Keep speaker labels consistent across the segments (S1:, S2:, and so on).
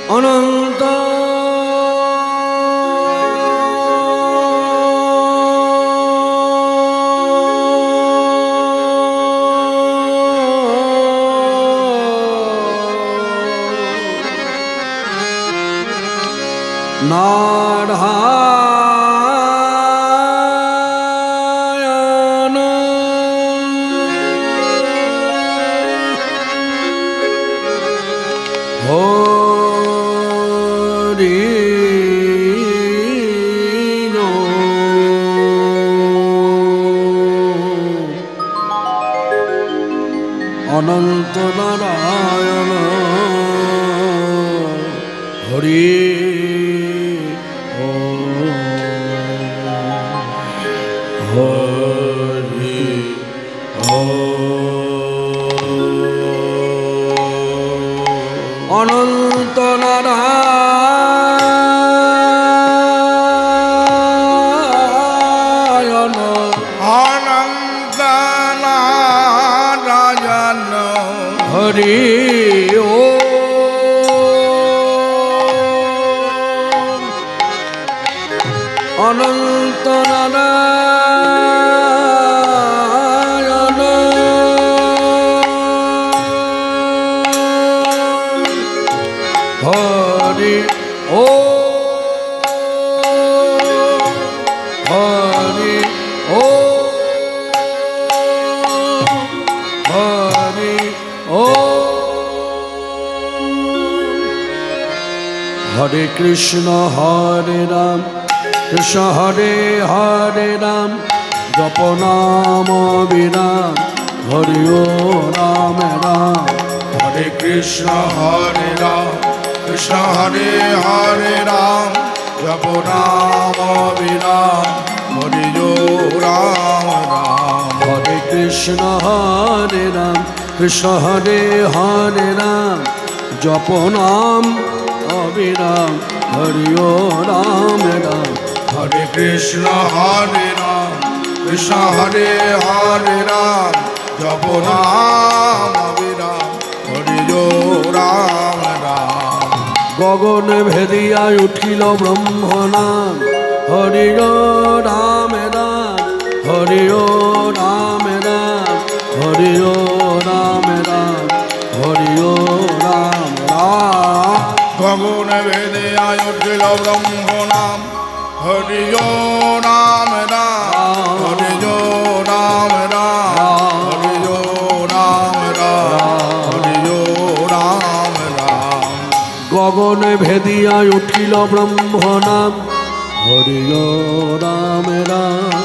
S1: অনন্ত নারায়ণ হরি অনন্ত নারায়ণ হরি হরি অনন্ত নারায়ণ
S2: অনন্ত নারায়ণ
S1: হরি ও অনন্ত নারায়ণ হরি ও হরি ও হরি ও হরে কৃষ্ণ হরে রাম কৃষ্ণ হরে হরে রাম জপ নাম বিরাম হরি ও রাম রাম
S2: হরে কৃষ্ণ হরে রাম কৃষ্ণ হরে হরে রাম জপ রাম বিরাম হরি রাম রাম
S1: হরে কৃষ্ণ হরে রাম কৃষ্ণ হরে হরে রাম জপ নাম অবিরাম হরি ও রাম রাম
S2: হরে কৃষ্ণ হরে রাম কৃষ্ণ হরে হরে রাম জপ রাম বিরাম হরি রাম রাম
S1: গগন ভেদিয়া উঠিল ব্রহ্ম নাম হরি ও রাম রাম হরি ও রাম রাম হরি ও রাম রাম হরি ও রাম রাম
S2: গগন বেদে আয়ুঠিল ব্রহ্ম নাম হরি রাম রাম হরি রাম রাম হরি রাম রাম হরি রাম রাম
S1: গগন ভেদিয়া উঠিল ব্রহ্ম নাম হরি ও রাম রাম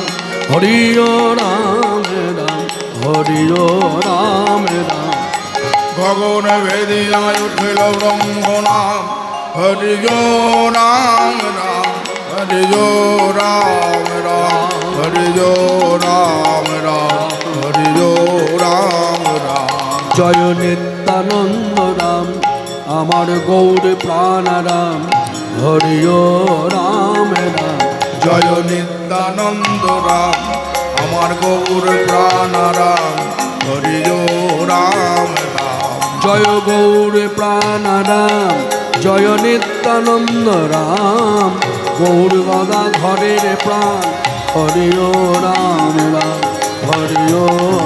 S1: হরি ও রাম রাম হরি ও রাম রাম
S2: গগন বেদে আয়ুঠিল ব্রহ্ম নাম হরি রাম রাম হরি রাম রাম হরি রাম রাম হরি রাম রাম
S1: জয় নিত্যানন্দ রাম আমার গৌর প্রাণারাম হরি ও রাম রাম
S2: জয় নিত্যানন্দ রাম আমার গৌর প্রাণারাম হরি রাম রাম
S1: জয় গৌর প্রাণারাম জয় নিত্যানন্দ রাম গৌর গদা ঘরের প্রাণ হরি ও রাম রাম হরি ও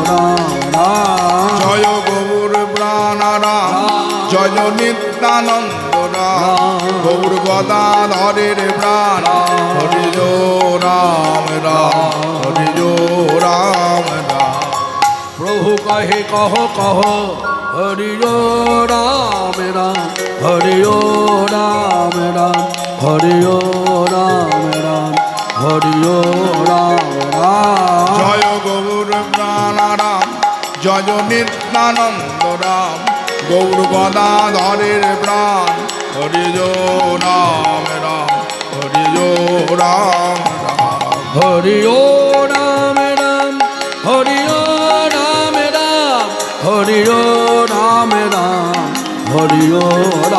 S1: রাম রাম
S2: জয় গৌর প্রাণারাম জয় নিত্যানন্দ রাম গৌর গদাধরের প্রাণ হরি রাম রাম হরি রাম রাম
S1: প্রভু কহে কহ কহ হরি ও রাম রাম হরি ও রাম রাম হরি ও রাম রাম হরি ও রাম রাম
S2: জয় গৌর প্রাণারাম জয় নিত্যানন্দ রাম গৌর গদাধরের প্রাণ হরি রাম রাম হরি রাম রাম
S1: হরি ও রাম রাম হরি ও রাম রাম হরি ও রাম রাম হরি ও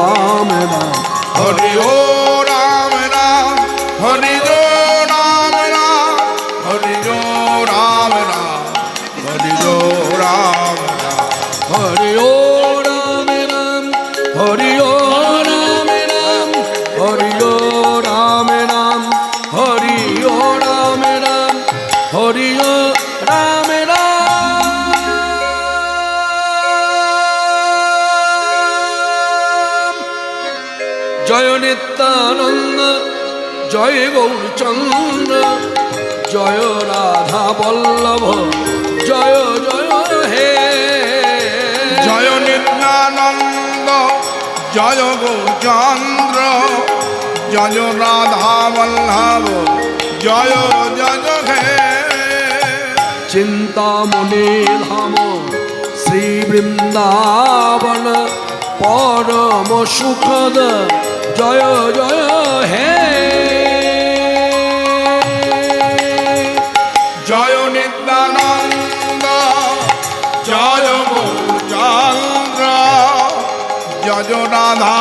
S1: রাম রাম
S2: হরি রাম রাম হরি রাম রাম হরি রাম রাম হরি রাম রাম
S1: হরি ও রাম রাম হরি ও রাম রাম জয় নিত্যানন্দ জয় গৌরচন্দ্র জয় রাধা বল্লভ জয় জয় হে
S2: জয় নিত্যানন্দ জয় গৌরচন্দ্র জয় রাধা বল্লভ জয় জয় হে
S1: চিন্তামণি ধাম শ্রী বৃন্দাবন পরম সুখদ জয় জয় হে
S2: জয় নিত্যানন্দ জয় গৌরচন্দ্র জয় রাধা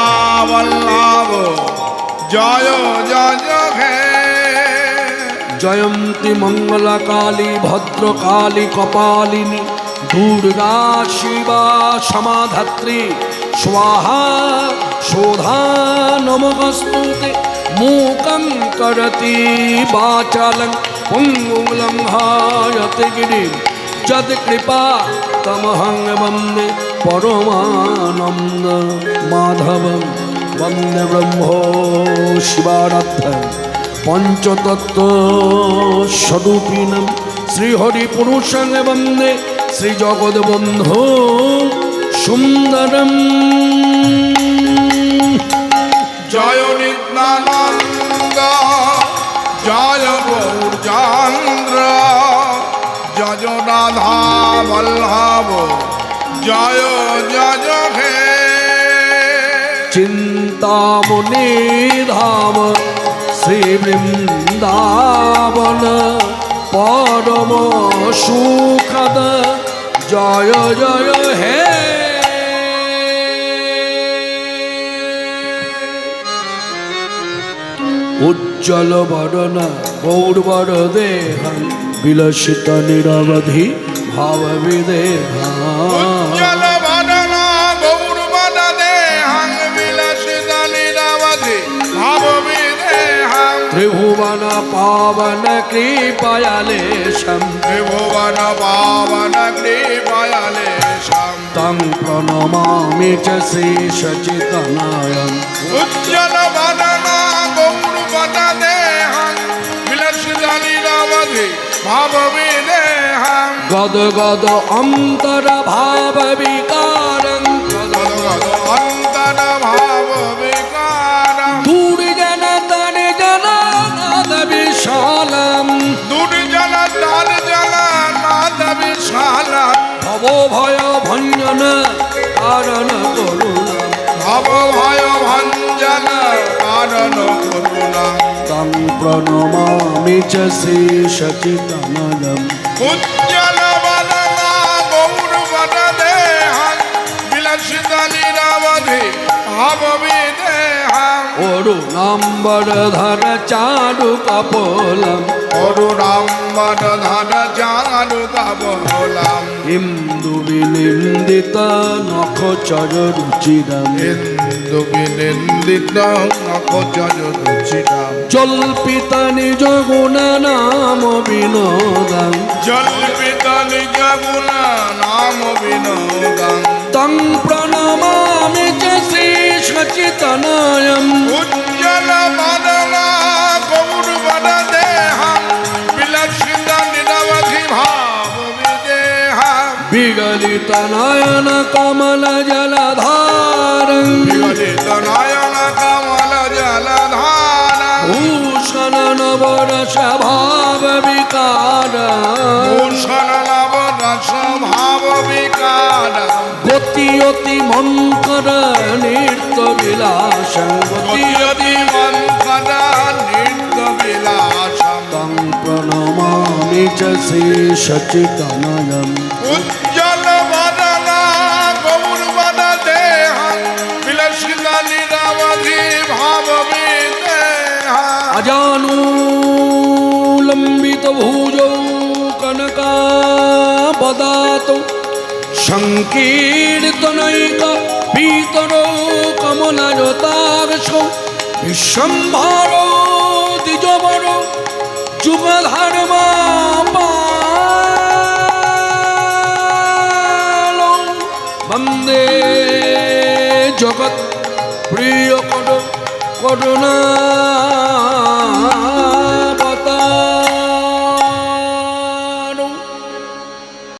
S2: বল্লভ জয় জয় হে
S1: জয়ন্তী মঙ্গলা কালী ভদ্রকালী কপালিনী দুর্গা শিবা সমাধাত্রী স্বাহা শোধা নমস্তুতে মূকং করতি বাচালং পঙ্গুং লঙ্ঘায়তে গিরিম যৎকৃপা তমহং বন্দে পরমানন্দ মাধবং বন্দে ব্রহ্মো শিবারাধ্যং পঞ্চতত্ত্ব স্বরূপিণম শ্রীহরিপুরুষং বন্দে শ্রীজগদ্বন্ধো সুন্দরম
S2: জয় নিত্যানন্দ জয় গৌরচন্দ্র জয় রাধা বল্লভ জয় জয় হে
S1: চিন্তামণি ধাম শ্রী বৃন্দাবন পরম সুখদ জয় জয় হে উজ্জ্বল বরণ গৌরবর দেহং বিলসিত নিরবধি ভাব বিদেহা
S2: উজ্জ্বল বদন গৌরবন দেহং বিলসিত নিরবধি ভাব বিদেহং
S1: ত্রিভুবন পাবন কৃপয়ালেশম
S2: ত্রিভুবন পাবন কৃপয়ালেশম
S1: তং প্রণমামি চ শ্রী সচিতনায়ং
S2: উজ্জ্বল বদন গৌরবন দেহং বিলসিত নিরবধি ভাব বিদেহং
S1: গদ গদ অন্তর ভাব বিকারং
S2: অন্তর ভাব বিকারং
S1: দুর্জন তন জনানাদ বিশালম
S2: দুর্জন তার জগন্নাথ বিশালম
S1: ভব ভয় ভঞ্জন কারণ করুণা
S2: ভব ভয় ভঞ্জন কারণ করুণা
S1: তং প্রণমামি চ শ্রী সচিতনায়ং
S2: উজ্জ্বল বদনা গৌরবন দেহং বিলসিত নিরবধি ভাব বিদেহং
S1: অরুণাম্বরধর চারু কপোলম
S2: অরুণাম্বর ধন চারু কপোলম
S1: ইন্দু বিনিন্দিত নখচর রুচিরম
S2: ইন্দু বিনিন্দিত নখচর রুচিরম
S1: জল্পিত নিজ গুণ নাম বিনোদং
S2: জল্পিত নিজ গুণ নাম বিনোদং
S1: তং প্রণমামি চ শ্রী সচিতনায়ং
S2: উজ্জ্বল বদনা গৌরবন দেহং বিলসিত নিরবধি ভাব বিদেহং
S1: বিগলিত নয়ন কমল জলধারং
S2: বিগলিত নয়ন কমল জলধারং
S1: ভূষণ নবরস ভাব বিকার
S2: ভূষণ নব রস ভাব বিকারং
S1: গতি অতি মন্থর নৃত্য বিলাসং
S2: গতি মন্থর নৃত্য বিলাসম
S1: তং প্রণমামি চ শ্রী সচিতনায়ং
S2: উজ্জ্বল বদনা গৌরবন দেহং বিলসিত নিরবধি ভাব বিদেহং
S1: अजानुलम्बित भुजौ कनकाबदातौ संकीर्तनैक पीतरो कमलजताक्षौ विश्वम्भरो द्विजवरो जुगधर्मापालो वन्दे जगत् प्रियकरो করুণা